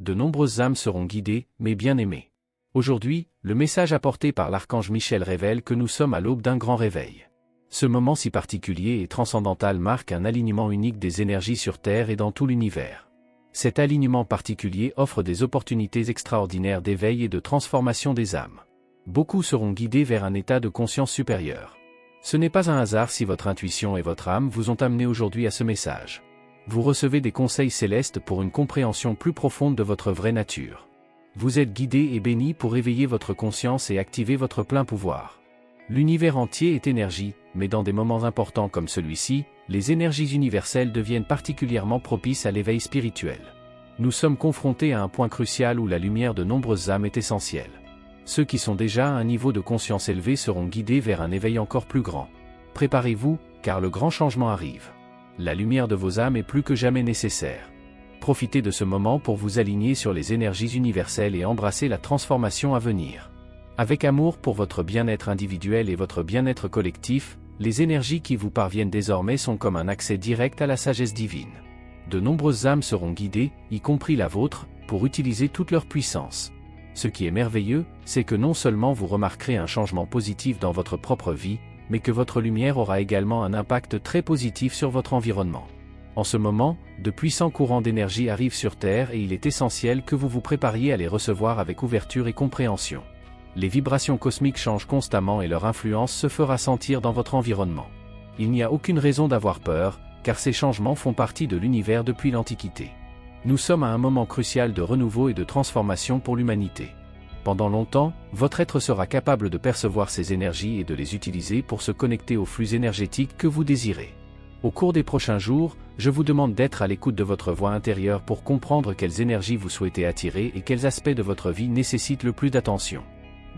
De nombreuses âmes seront guidées, mais bien aimées. Aujourd'hui, le message apporté par l'archange Michel révèle que nous sommes à l'aube d'un grand réveil. Ce moment si particulier et transcendantal marque un alignement unique des énergies sur Terre et dans tout l'univers. Cet alignement particulier offre des opportunités extraordinaires d'éveil et de transformation des âmes. Beaucoup seront guidés vers un état de conscience supérieure. Ce n'est pas un hasard si votre intuition et votre âme vous ont amené aujourd'hui à ce message. Vous recevez des conseils célestes pour une compréhension plus profonde de votre vraie nature. Vous êtes guidés et bénis pour éveiller votre conscience et activer votre plein pouvoir. L'univers entier est énergie, mais dans des moments importants comme celui-ci, les énergies universelles deviennent particulièrement propices à l'éveil spirituel. Nous sommes confrontés à un point crucial où la lumière de nombreuses âmes est essentielle. Ceux qui sont déjà à un niveau de conscience élevé seront guidés vers un éveil encore plus grand. Préparez-vous, car le grand changement arrive. La lumière de vos âmes est plus que jamais nécessaire. Profitez de ce moment pour vous aligner sur les énergies universelles et embrasser la transformation à venir. Avec amour pour votre bien-être individuel et votre bien-être collectif, les énergies qui vous parviennent désormais sont comme un accès direct à la sagesse divine. De nombreuses âmes seront guidées, y compris la vôtre, pour utiliser toute leur puissance. Ce qui est merveilleux, c'est que non seulement vous remarquerez un changement positif dans votre propre vie, mais que votre lumière aura également un impact très positif sur votre environnement. En ce moment, de puissants courants d'énergie arrivent sur Terre et il est essentiel que vous vous prépariez à les recevoir avec ouverture et compréhension. Les vibrations cosmiques changent constamment et leur influence se fera sentir dans votre environnement. Il n'y a aucune raison d'avoir peur, car ces changements font partie de l'univers depuis l'Antiquité. Nous sommes à un moment crucial de renouveau et de transformation pour l'humanité. Pendant longtemps, votre être sera capable de percevoir ces énergies et de les utiliser pour se connecter aux flux énergétiques que vous désirez. Au cours des prochains jours, je vous demande d'être à l'écoute de votre voix intérieure pour comprendre quelles énergies vous souhaitez attirer et quels aspects de votre vie nécessitent le plus d'attention.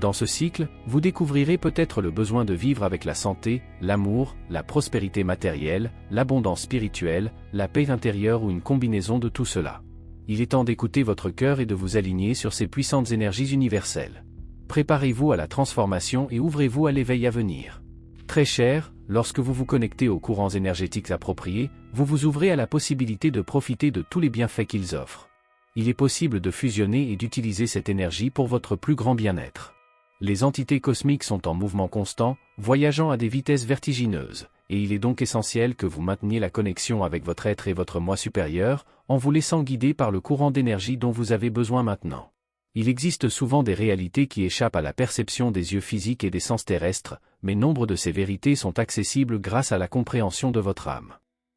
Dans ce cycle, vous découvrirez peut-être le besoin de vivre avec la santé, l'amour, la prospérité matérielle, l'abondance spirituelle, la paix intérieure ou une combinaison de tout cela. Il est temps d'écouter votre cœur et de vous aligner sur ces puissantes énergies universelles. Préparez-vous à la transformation et ouvrez-vous à l'éveil à venir. Très cher, lorsque vous vous connectez aux courants énergétiques appropriés, vous vous ouvrez à la possibilité de profiter de tous les bienfaits qu'ils offrent. Il est possible de fusionner et d'utiliser cette énergie pour votre plus grand bien-être. Les entités cosmiques sont en mouvement constant, voyageant à des vitesses vertigineuses, et il est donc essentiel que vous mainteniez la connexion avec votre être et votre moi supérieur, en vous laissant guider par le courant d'énergie dont vous avez besoin maintenant. Il existe souvent des réalités qui échappent à la perception des yeux physiques et des sens terrestres, mais nombre de ces vérités sont accessibles grâce à la compréhension de votre âme.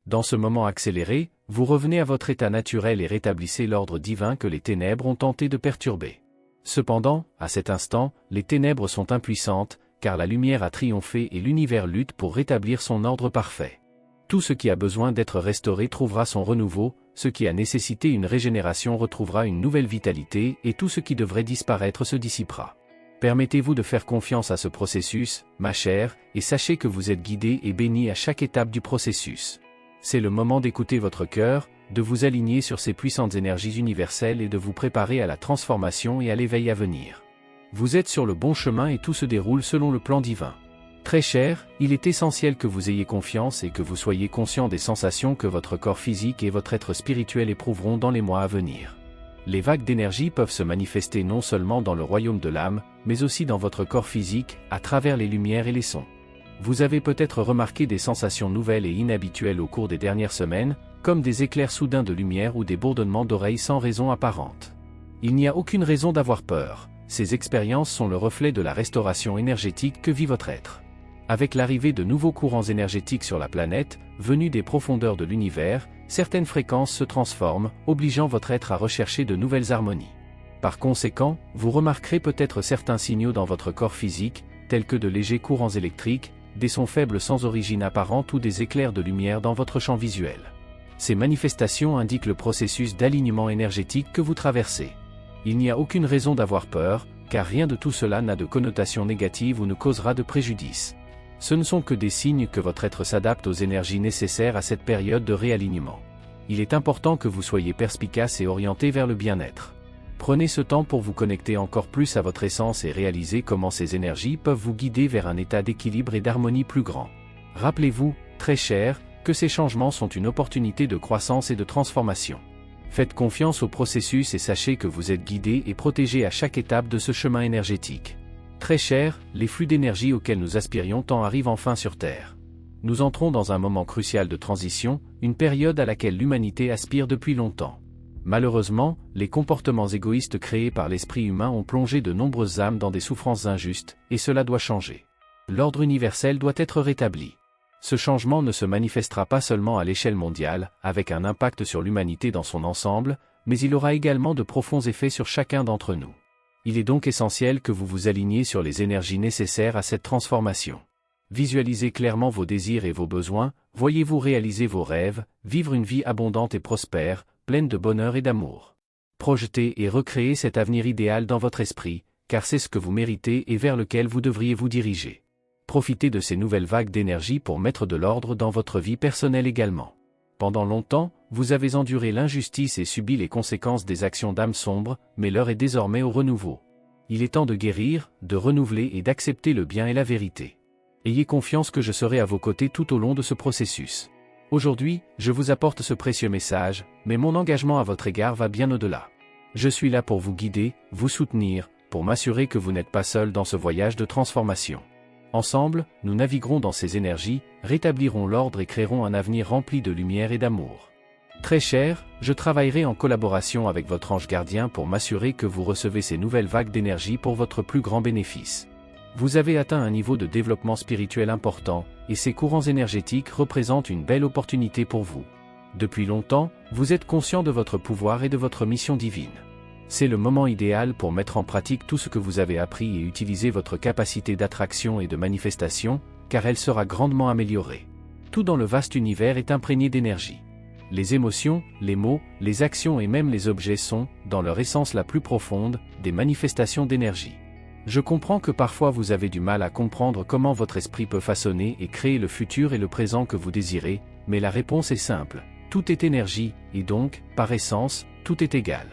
Dans ce moment accéléré, vous revenez à votre état naturel et rétablissez l'ordre divin que les ténèbres ont tenté de perturber. Cependant, à cet instant, les ténèbres sont impuissantes, car la lumière a triomphé et l'univers lutte pour rétablir son ordre parfait. Tout ce qui a besoin d'être restauré trouvera son renouveau, ce qui a nécessité une régénération retrouvera une nouvelle vitalité et tout ce qui devrait disparaître se dissipera. Permettez-vous de faire confiance à ce processus, ma chère, et sachez que vous êtes guidé et béni à chaque étape du processus. C'est le moment d'écouter votre cœur, de vous aligner sur ces puissantes énergies universelles et de vous préparer à la transformation et à l'éveil à venir. Vous êtes sur le bon chemin et tout se déroule selon le plan divin. Très cher, il est essentiel que vous ayez confiance et que vous soyez conscient des sensations que votre corps physique et votre être spirituel éprouveront dans les mois à venir. Les vagues d'énergie peuvent se manifester non seulement dans le royaume de l'âme, mais aussi dans votre corps physique, à travers les lumières et les sons. Vous avez peut-être remarqué des sensations nouvelles et inhabituelles au cours des dernières semaines, comme des éclairs soudains de lumière ou des bourdonnements d'oreilles sans raison apparente. Il n'y a aucune raison d'avoir peur, ces expériences sont le reflet de la restauration énergétique que vit votre être. Avec l'arrivée de nouveaux courants énergétiques sur la planète, venus des profondeurs de l'univers, certaines fréquences se transforment, obligeant votre être à rechercher de nouvelles harmonies. Par conséquent, vous remarquerez peut-être certains signaux dans votre corps physique, tels que de légers courants électriques, des sons faibles sans origine apparente ou des éclairs de lumière dans votre champ visuel. Ces manifestations indiquent le processus d'alignement énergétique que vous traversez. Il n'y a aucune raison d'avoir peur, car rien de tout cela n'a de connotation négative ou ne causera de préjudice. Ce ne sont que des signes que votre être s'adapte aux énergies nécessaires à cette période de réalignement. Il est important que vous soyez perspicace et orienté vers le bien-être. Prenez ce temps pour vous connecter encore plus à votre essence et réaliser comment ces énergies peuvent vous guider vers un état d'équilibre et d'harmonie plus grand. Rappelez-vous, très cher, que ces changements sont une opportunité de croissance et de transformation. Faites confiance au processus et sachez que vous êtes guidé et protégé à chaque étape de ce chemin énergétique. Très cher, les flux d'énergie auxquels nous aspirions tant arrivent enfin sur Terre. Nous entrons dans un moment crucial de transition, une période à laquelle l'humanité aspire depuis longtemps. Malheureusement, les comportements égoïstes créés par l'esprit humain ont plongé de nombreuses âmes dans des souffrances injustes, et cela doit changer. L'ordre universel doit être rétabli. Ce changement ne se manifestera pas seulement à l'échelle mondiale, avec un impact sur l'humanité dans son ensemble, mais il aura également de profonds effets sur chacun d'entre nous. Il est donc essentiel que vous vous aligniez sur les énergies nécessaires à cette transformation. Visualisez clairement vos désirs et vos besoins, voyez-vous réaliser vos rêves, vivre une vie abondante et prospère, pleine de bonheur et d'amour. Projetez et recréez cet avenir idéal dans votre esprit, car c'est ce que vous méritez et vers lequel vous devriez vous diriger. Profitez de ces nouvelles vagues d'énergie pour mettre de l'ordre dans votre vie personnelle également. Pendant longtemps, vous avez enduré l'injustice et subi les conséquences des actions d'âmes sombres, mais l'heure est désormais au renouveau. Il est temps de guérir, de renouveler et d'accepter le bien et la vérité. Ayez confiance que je serai à vos côtés tout au long de ce processus. Aujourd'hui, je vous apporte ce précieux message, mais mon engagement à votre égard va bien au-delà. Je suis là pour vous guider, vous soutenir, pour m'assurer que vous n'êtes pas seul dans ce voyage de transformation. Ensemble, nous naviguerons dans ces énergies, rétablirons l'ordre et créerons un avenir rempli de lumière et d'amour. Très cher, je travaillerai en collaboration avec votre ange gardien pour m'assurer que vous recevez ces nouvelles vagues d'énergie pour votre plus grand bénéfice. Vous avez atteint un niveau de développement spirituel important, et ces courants énergétiques représentent une belle opportunité pour vous. Depuis longtemps, vous êtes conscient de votre pouvoir et de votre mission divine. C'est le moment idéal pour mettre en pratique tout ce que vous avez appris et utiliser votre capacité d'attraction et de manifestation, car elle sera grandement améliorée. Tout dans le vaste univers est imprégné d'énergie. Les émotions, les mots, les actions et même les objets sont, dans leur essence la plus profonde, des manifestations d'énergie. Je comprends que parfois vous avez du mal à comprendre comment votre esprit peut façonner et créer le futur et le présent que vous désirez, mais la réponse est simple. Tout est énergie, et donc, par essence, tout est égal.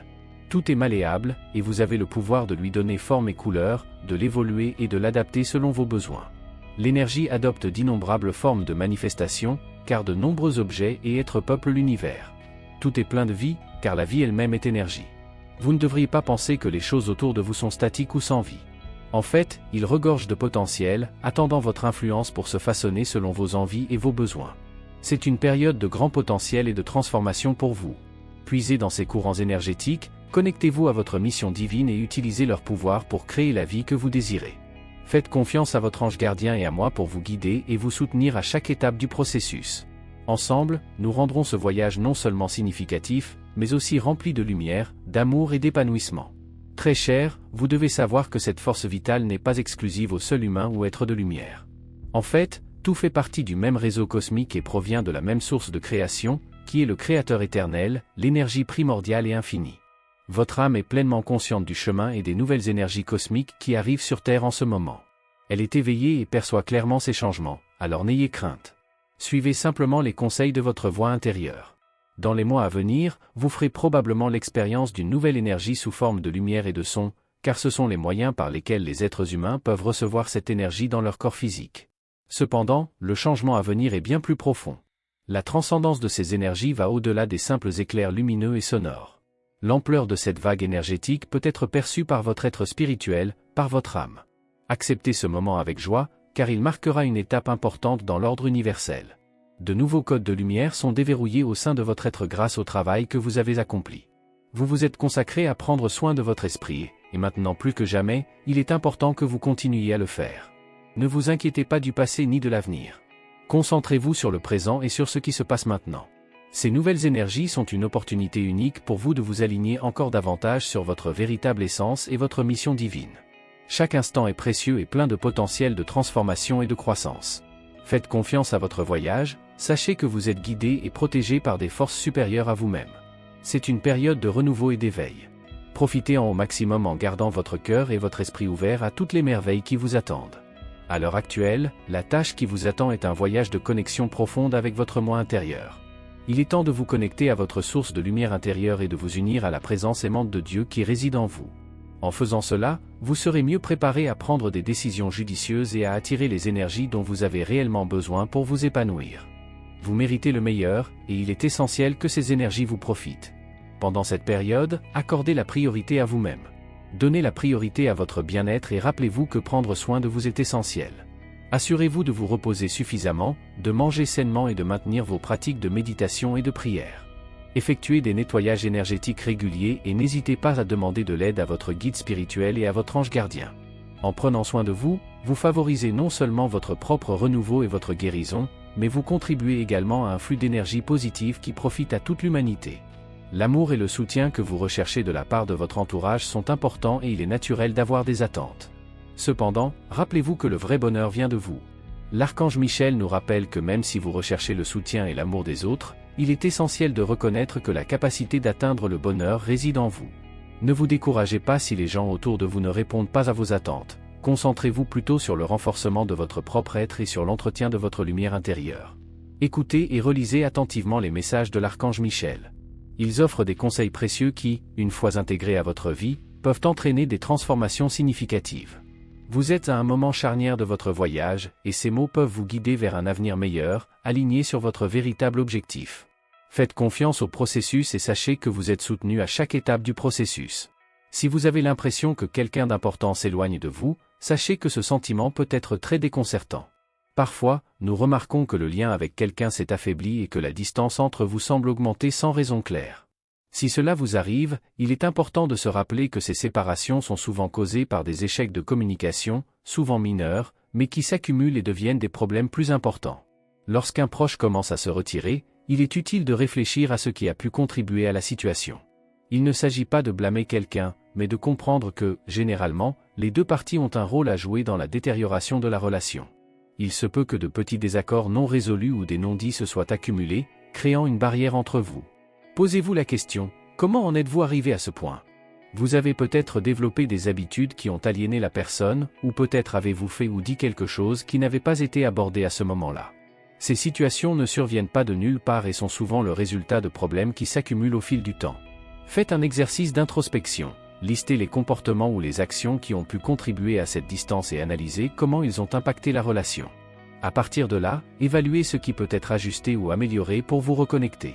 Tout est malléable, et vous avez le pouvoir de lui donner forme et couleur, de l'évoluer et de l'adapter selon vos besoins. L'énergie adopte d'innombrables formes de manifestation, car de nombreux objets et êtres peuplent l'univers. Tout est plein de vie, car la vie elle-même est énergie. Vous ne devriez pas penser que les choses autour de vous sont statiques ou sans vie. En fait, ils regorgent de potentiel, attendant votre influence pour se façonner selon vos envies et vos besoins. C'est une période de grand potentiel et de transformation pour vous. Puisez dans ces courants énergétiques, connectez-vous à votre mission divine et utilisez leur pouvoir pour créer la vie que vous désirez. Faites confiance à votre ange gardien et à moi pour vous guider et vous soutenir à chaque étape du processus. Ensemble, nous rendrons ce voyage non seulement significatif, mais aussi rempli de lumière, d'amour et d'épanouissement. Très cher, vous devez savoir que cette force vitale n'est pas exclusive au seul humain ou être de lumière. En fait, tout fait partie du même réseau cosmique et provient de la même source de création, qui est le Créateur éternel, l'énergie primordiale et infinie. Votre âme est pleinement consciente du chemin et des nouvelles énergies cosmiques qui arrivent sur Terre en ce moment. Elle est éveillée et perçoit clairement ces changements, alors n'ayez crainte. Suivez simplement les conseils de votre voix intérieure. Dans les mois à venir, vous ferez probablement l'expérience d'une nouvelle énergie sous forme de lumière et de son, car ce sont les moyens par lesquels les êtres humains peuvent recevoir cette énergie dans leur corps physique. Cependant, le changement à venir est bien plus profond. La transcendance de ces énergies va au-delà des simples éclairs lumineux et sonores. L'ampleur de cette vague énergétique peut être perçue par votre être spirituel, par votre âme. Acceptez ce moment avec joie, car il marquera une étape importante dans l'ordre universel. De nouveaux codes de lumière sont déverrouillés au sein de votre être grâce au travail que vous avez accompli. Vous vous êtes consacré à prendre soin de votre esprit, et maintenant plus que jamais, il est important que vous continuiez à le faire. Ne vous inquiétez pas du passé ni de l'avenir. Concentrez-vous sur le présent et sur ce qui se passe maintenant. Ces nouvelles énergies sont une opportunité unique pour vous de vous aligner encore davantage sur votre véritable essence et votre mission divine. Chaque instant est précieux et plein de potentiel de transformation et de croissance. Faites confiance à votre voyage, sachez que vous êtes guidé et protégé par des forces supérieures à vous-même. C'est une période de renouveau et d'éveil. Profitez-en au maximum en gardant votre cœur et votre esprit ouverts à toutes les merveilles qui vous attendent. À l'heure actuelle, la tâche qui vous attend est un voyage de connexion profonde avec votre moi intérieur. Il est temps de vous connecter à votre source de lumière intérieure et de vous unir à la présence aimante de Dieu qui réside en vous. En faisant cela, vous serez mieux préparé à prendre des décisions judicieuses et à attirer les énergies dont vous avez réellement besoin pour vous épanouir. Vous méritez le meilleur, et il est essentiel que ces énergies vous profitent. Pendant cette période, accordez la priorité à vous-même. Donnez la priorité à votre bien-être et rappelez-vous que prendre soin de vous est essentiel. Assurez-vous de vous reposer suffisamment, de manger sainement et de maintenir vos pratiques de méditation et de prière. Effectuez des nettoyages énergétiques réguliers et n'hésitez pas à demander de l'aide à votre guide spirituel et à votre ange gardien. En prenant soin de vous, vous favorisez non seulement votre propre renouveau et votre guérison, mais vous contribuez également à un flux d'énergie positive qui profite à toute l'humanité. L'amour et le soutien que vous recherchez de la part de votre entourage sont importants et il est naturel d'avoir des attentes. Cependant, rappelez-vous que le vrai bonheur vient de vous. L'archange Michel nous rappelle que même si vous recherchez le soutien et l'amour des autres, il est essentiel de reconnaître que la capacité d'atteindre le bonheur réside en vous. Ne vous découragez pas si les gens autour de vous ne répondent pas à vos attentes. Concentrez-vous plutôt sur le renforcement de votre propre être et sur l'entretien de votre lumière intérieure. Écoutez et relisez attentivement les messages de l'archange Michel. Ils offrent des conseils précieux qui, une fois intégrés à votre vie, peuvent entraîner des transformations significatives. Vous êtes à un moment charnière de votre voyage, et ces mots peuvent vous guider vers un avenir meilleur, aligné sur votre véritable objectif. Faites confiance au processus et sachez que vous êtes soutenu à chaque étape du processus. Si vous avez l'impression que quelqu'un d'important s'éloigne de vous, sachez que ce sentiment peut être très déconcertant. Parfois, nous remarquons que le lien avec quelqu'un s'est affaibli et que la distance entre vous semble augmenter sans raison claire. Si cela vous arrive, il est important de se rappeler que ces séparations sont souvent causées par des échecs de communication, souvent mineurs, mais qui s'accumulent et deviennent des problèmes plus importants. Lorsqu'un proche commence à se retirer, il est utile de réfléchir à ce qui a pu contribuer à la situation. Il ne s'agit pas de blâmer quelqu'un, mais de comprendre que, généralement, les deux parties ont un rôle à jouer dans la détérioration de la relation. Il se peut que de petits désaccords non résolus ou des non-dits se soient accumulés, créant une barrière entre vous. Posez-vous la question, comment en êtes-vous arrivé à ce point? Vous avez peut-être développé des habitudes qui ont aliéné la personne, ou peut-être avez-vous fait ou dit quelque chose qui n'avait pas été abordé à ce moment-là. Ces situations ne surviennent pas de nulle part et sont souvent le résultat de problèmes qui s'accumulent au fil du temps. Faites un exercice d'introspection, listez les comportements ou les actions qui ont pu contribuer à cette distance et analysez comment ils ont impacté la relation. À partir de là, évaluez ce qui peut être ajusté ou amélioré pour vous reconnecter.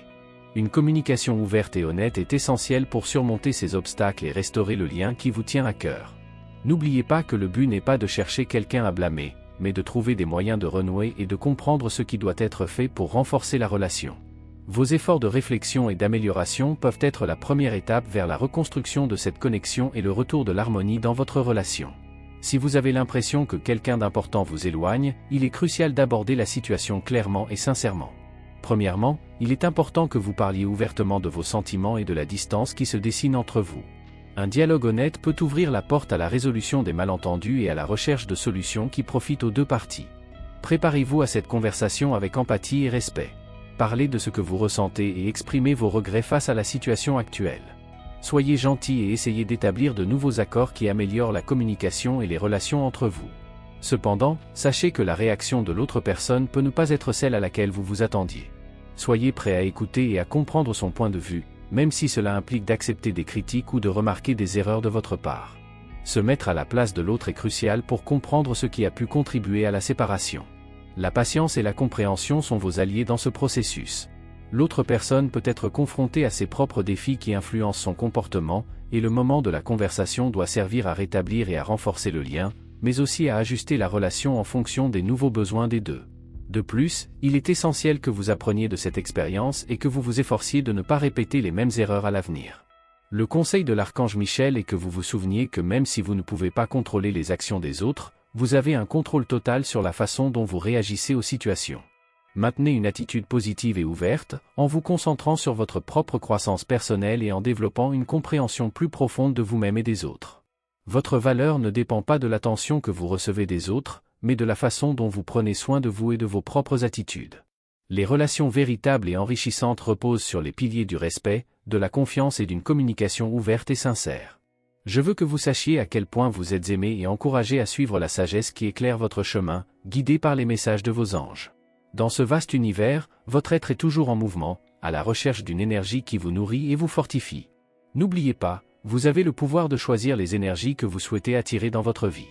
Une communication ouverte et honnête est essentielle pour surmonter ces obstacles et restaurer le lien qui vous tient à cœur. N'oubliez pas que le but n'est pas de chercher quelqu'un à blâmer, mais de trouver des moyens de renouer et de comprendre ce qui doit être fait pour renforcer la relation. Vos efforts de réflexion et d'amélioration peuvent être la première étape vers la reconstruction de cette connexion et le retour de l'harmonie dans votre relation. Si vous avez l'impression que quelqu'un d'important vous éloigne, il est crucial d'aborder la situation clairement et sincèrement. Premièrement, il est important que vous parliez ouvertement de vos sentiments et de la distance qui se dessine entre vous. Un dialogue honnête peut ouvrir la porte à la résolution des malentendus et à la recherche de solutions qui profitent aux deux parties. Préparez-vous à cette conversation avec empathie et respect. Parlez de ce que vous ressentez et exprimez vos regrets face à la situation actuelle. Soyez gentil et essayez d'établir de nouveaux accords qui améliorent la communication et les relations entre vous. Cependant, sachez que la réaction de l'autre personne peut ne pas être celle à laquelle vous vous attendiez. Soyez prêt à écouter et à comprendre son point de vue, même si cela implique d'accepter des critiques ou de remarquer des erreurs de votre part. Se mettre à la place de l'autre est crucial pour comprendre ce qui a pu contribuer à la séparation. La patience et la compréhension sont vos alliés dans ce processus. L'autre personne peut être confrontée à ses propres défis qui influencent son comportement, et le moment de la conversation doit servir à rétablir et à renforcer le lien, mais aussi à ajuster la relation en fonction des nouveaux besoins des deux. De plus, il est essentiel que vous appreniez de cette expérience et que vous vous efforciez de ne pas répéter les mêmes erreurs à l'avenir. Le conseil de l'archange Michel est que vous vous souveniez que même si vous ne pouvez pas contrôler les actions des autres, vous avez un contrôle total sur la façon dont vous réagissez aux situations. Maintenez une attitude positive et ouverte, en vous concentrant sur votre propre croissance personnelle et en développant une compréhension plus profonde de vous-même et des autres. Votre valeur ne dépend pas de l'attention que vous recevez des autres, mais de la façon dont vous prenez soin de vous et de vos propres attitudes. Les relations véritables et enrichissantes reposent sur les piliers du respect, de la confiance et d'une communication ouverte et sincère. Je veux que vous sachiez à quel point vous êtes aimé et encouragé à suivre la sagesse qui éclaire votre chemin, guidé par les messages de vos anges. Dans ce vaste univers, votre être est toujours en mouvement, à la recherche d'une énergie qui vous nourrit et vous fortifie. N'oubliez pas, vous avez le pouvoir de choisir les énergies que vous souhaitez attirer dans votre vie.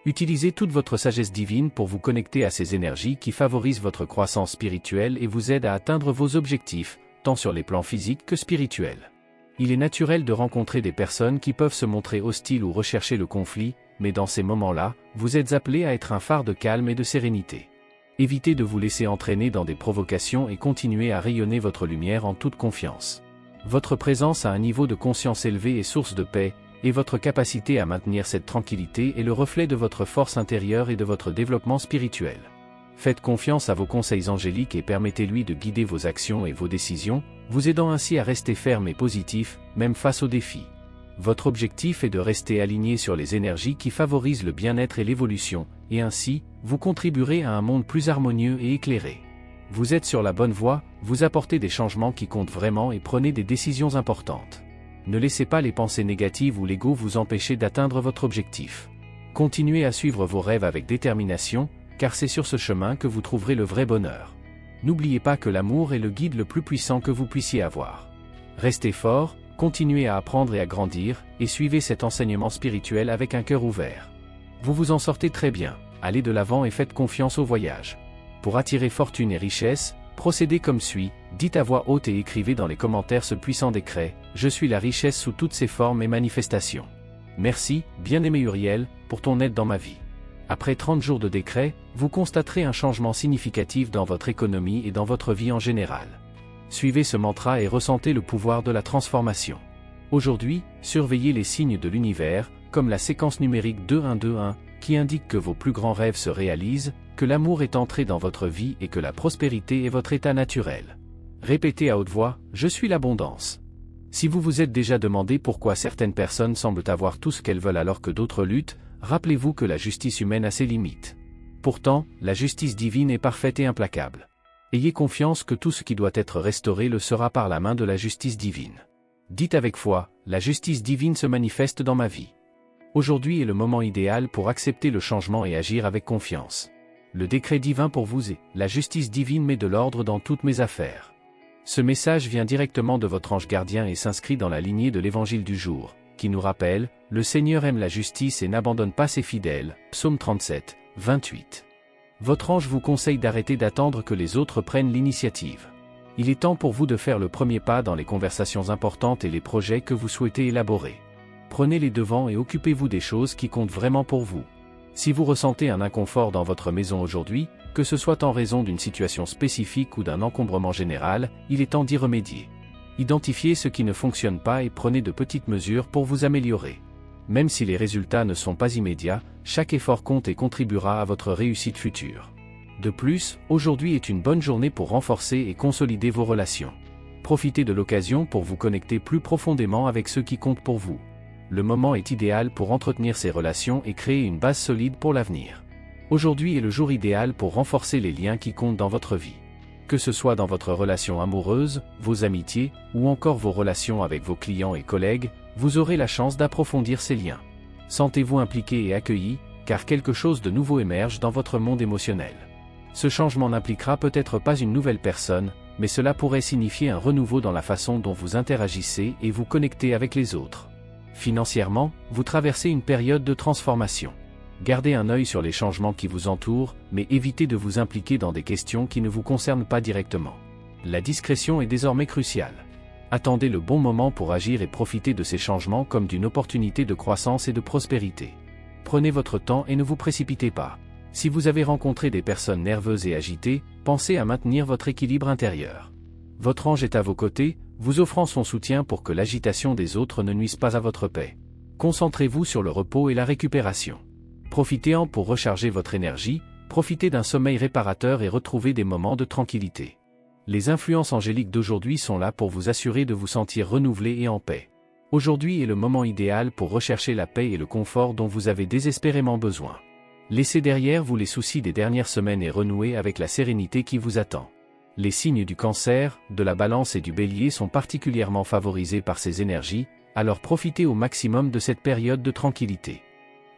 Utilisez toute votre sagesse divine pour vous connecter à ces énergies qui favorisent votre croissance spirituelle et vous aident à atteindre vos objectifs, tant sur les plans physiques que spirituels. Il est naturel de rencontrer des personnes qui peuvent se montrer hostiles ou rechercher le conflit, mais dans ces moments-là, vous êtes appelé à être un phare de calme et de sérénité. Évitez de vous laisser entraîner dans des provocations et continuez à rayonner votre lumière en toute confiance. Votre présence à un niveau de conscience élevé est source de paix, et votre capacité à maintenir cette tranquillité est le reflet de votre force intérieure et de votre développement spirituel. Faites confiance à vos conseils angéliques et permettez-lui de guider vos actions et vos décisions, vous aidant ainsi à rester ferme et positif, même face aux défis. Votre objectif est de rester aligné sur les énergies qui favorisent le bien-être et l'évolution, et ainsi, vous contribuerez à un monde plus harmonieux et éclairé. Vous êtes sur la bonne voie, vous apportez des changements qui comptent vraiment et prenez des décisions importantes. Ne laissez pas les pensées négatives ou l'ego vous empêcher d'atteindre votre objectif. Continuez à suivre vos rêves avec détermination, car c'est sur ce chemin que vous trouverez le vrai bonheur. N'oubliez pas que l'amour est le guide le plus puissant que vous puissiez avoir. Restez fort, continuez à apprendre et à grandir, et suivez cet enseignement spirituel avec un cœur ouvert. Vous vous en sortez très bien, allez de l'avant et faites confiance au voyage. Pour attirer fortune et richesse, procédez comme suit, dites à voix haute et écrivez dans les commentaires ce puissant décret, « Je suis la richesse sous toutes ses formes et manifestations. Merci, bien-aimé Uriel, pour ton aide dans ma vie. » Après 30 jours de décret, vous constaterez un changement significatif dans votre économie et dans votre vie en général. Suivez ce mantra et ressentez le pouvoir de la transformation. Aujourd'hui, surveillez les signes de l'univers, comme la séquence numérique 2121, qui indique que vos plus grands rêves se réalisent, que l'amour est entré dans votre vie et que la prospérité est votre état naturel. Répétez à haute voix, « Je suis l'abondance ». Si vous vous êtes déjà demandé pourquoi certaines personnes semblent avoir tout ce qu'elles veulent alors que d'autres luttent, rappelez-vous que la justice humaine a ses limites. Pourtant, la justice divine est parfaite et implacable. Ayez confiance que tout ce qui doit être restauré le sera par la main de la justice divine. Dites avec foi, la justice divine se manifeste dans ma vie. Aujourd'hui est le moment idéal pour accepter le changement et agir avec confiance. Le décret divin pour vous est, la justice divine met de l'ordre dans toutes mes affaires. Ce message vient directement de votre ange gardien et s'inscrit dans la lignée de l'évangile du jour, qui nous rappelle, le Seigneur aime la justice et n'abandonne pas ses fidèles, Psaume 37, 28. Votre ange vous conseille d'arrêter d'attendre que les autres prennent l'initiative. Il est temps pour vous de faire le premier pas dans les conversations importantes et les projets que vous souhaitez élaborer. Prenez les devants et occupez-vous des choses qui comptent vraiment pour vous. Si vous ressentez un inconfort dans votre maison aujourd'hui, que ce soit en raison d'une situation spécifique ou d'un encombrement général, il est temps d'y remédier. Identifiez ce qui ne fonctionne pas et prenez de petites mesures pour vous améliorer. Même si les résultats ne sont pas immédiats, chaque effort compte et contribuera à votre réussite future. De plus, aujourd'hui est une bonne journée pour renforcer et consolider vos relations. Profitez de l'occasion pour vous connecter plus profondément avec ceux qui comptent pour vous. Le moment est idéal pour entretenir ces relations et créer une base solide pour l'avenir. Aujourd'hui est le jour idéal pour renforcer les liens qui comptent dans votre vie. Que ce soit dans votre relation amoureuse, vos amitiés, ou encore vos relations avec vos clients et collègues, vous aurez la chance d'approfondir ces liens. Sentez-vous impliqué et accueilli, car quelque chose de nouveau émerge dans votre monde émotionnel. Ce changement n'impliquera peut-être pas une nouvelle personne, mais cela pourrait signifier un renouveau dans la façon dont vous interagissez et vous connectez avec les autres. Financièrement, vous traversez une période de transformation. Gardez un œil sur les changements qui vous entourent, mais évitez de vous impliquer dans des questions qui ne vous concernent pas directement. La discrétion est désormais cruciale. Attendez le bon moment pour agir et profitez de ces changements comme d'une opportunité de croissance et de prospérité. Prenez votre temps et ne vous précipitez pas. Si vous avez rencontré des personnes nerveuses et agitées, pensez à maintenir votre équilibre intérieur. Votre ange est à vos côtés, vous offrant son soutien pour que l'agitation des autres ne nuise pas à votre paix. Concentrez-vous sur le repos et la récupération. Profitez-en pour recharger votre énergie, profitez d'un sommeil réparateur et retrouvez des moments de tranquillité. Les influences angéliques d'aujourd'hui sont là pour vous assurer de vous sentir renouvelé et en paix. Aujourd'hui est le moment idéal pour rechercher la paix et le confort dont vous avez désespérément besoin. Laissez derrière vous les soucis des dernières semaines et renouez avec la sérénité qui vous attend. Les signes du Cancer, de la Balance et du Bélier sont particulièrement favorisés par ces énergies, alors profitez au maximum de cette période de tranquillité.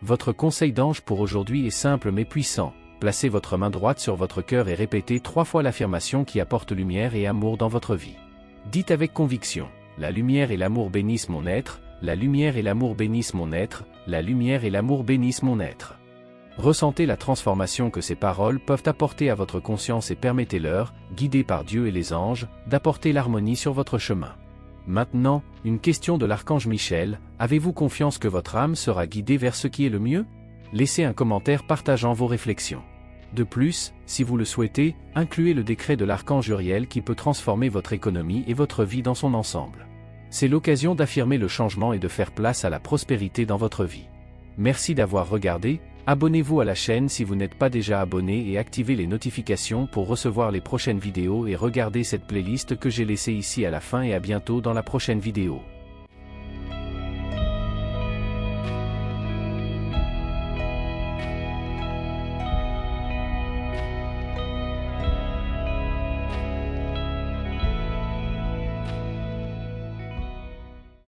Votre conseil d'ange pour aujourd'hui est simple mais puissant. Placez votre main droite sur votre cœur et répétez 3 fois l'affirmation qui apporte lumière et amour dans votre vie. Dites avec conviction, la lumière et l'amour bénissent mon être, la lumière et l'amour bénissent mon être, la lumière et l'amour bénissent mon être. Ressentez la transformation que ces paroles peuvent apporter à votre conscience et permettez-leur, guidés par Dieu et les anges, d'apporter l'harmonie sur votre chemin. Maintenant, une question de l'archange Michel, avez-vous confiance que votre âme sera guidée vers ce qui est le mieux? Laissez un commentaire partageant vos réflexions. De plus, si vous le souhaitez, incluez le décret de l'archange Uriel qui peut transformer votre économie et votre vie dans son ensemble. C'est l'occasion d'affirmer le changement et de faire place à la prospérité dans votre vie. Merci d'avoir regardé, abonnez-vous à la chaîne si vous n'êtes pas déjà abonné et activez les notifications pour recevoir les prochaines vidéos et regardez cette playlist que j'ai laissée ici à la fin et à bientôt dans la prochaine vidéo.